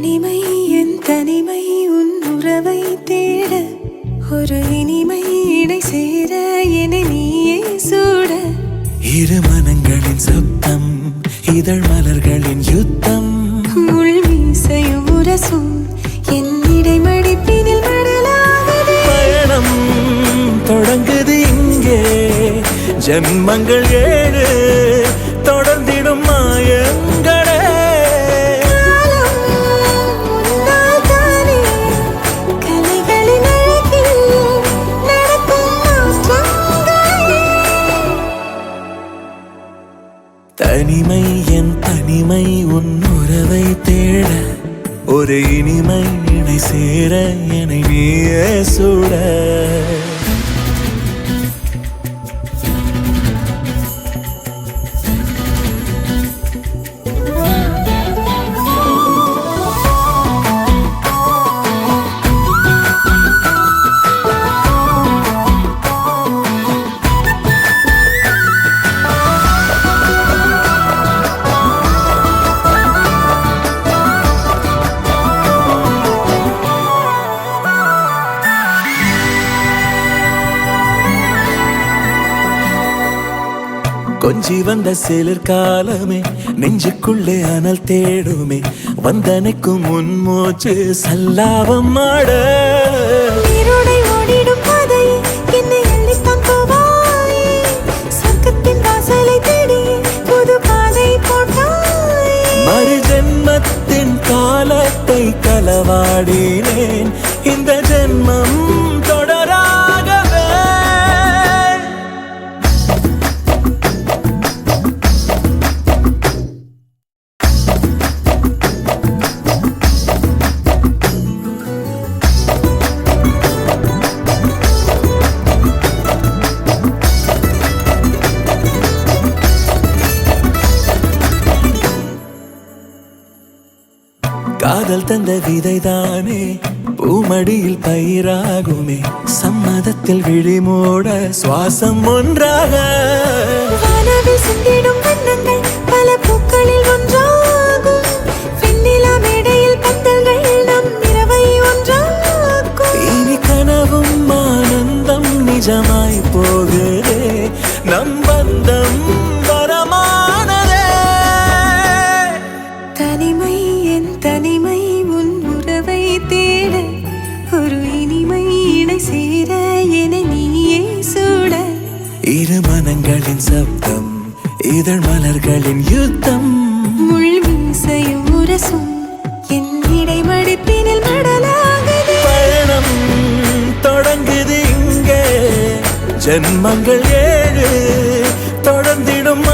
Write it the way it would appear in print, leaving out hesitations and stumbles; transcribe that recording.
தனிமை என் தனிமை உன் உறவை தேட ஒரு இனிமை இடை சேர என நீயே சூட இரு மனங்களின் சப்தம் இதழ் மலர்களின் யுத்தம் முள் மீசையும் உரசும் என் இடைமடிப்பினில் மடலாவது பயணம் தொடங்குது இங்கே ஜன்மங்கள் 7 தொடர்ந்திடும் மாயங்களே தனிமை என் தனிமை உன் உறவை தேட ஒரு இனிமை இணை சேர என்னை நீயே சூட கொஞ்சி வந்த சிலர் காலமே நெஞ்சுக்குள்ளே அனல் தேடுமே வந்தனைக்கும் முன்மூச்சு சல்லாபம் மாட ஓடிடும் கதை என்னை அள்ளித்தான் போவாய் சொர்க்கத்தின் வாசலை தேடி புது பாதை போட்டாய் மறு ஜென்மத்தின் காலத்தை களவாடினேன் இந்த ஜென்மம் தொடராகவே காதல் தந்த விதைதானே பூமடியில் பயிராகுமே சம்மதத்தில் விழிமூட சுவாசம் ஒன்றாக வானவில் சிந்திடும் வண்ணங்கள் பல பூக்களில் ஒன்றாகும் வெண்ணிலா மேடையில் பந்தல்கள் நம் இரவை ஒன்றாக்கும் இனி கனவும் ஆனந்தம் நிஜமாய் போகுதே நம் பந்தம் வரமானதே தனிமை என் தனிமை உன் உறவை தேட ஒரு இனிமை இடை சேர என நீயே சூட இரு மனங்களின் சப்தம் இதழ் மலர்களின் யுத்தம் முள் மீசையும் உரசும் என் இடைமடிப்பினில் மடலாகுது பயணம் தொடங்குது இங்கே ஜன்மங்கள் 7 தொடர்ந்திடும்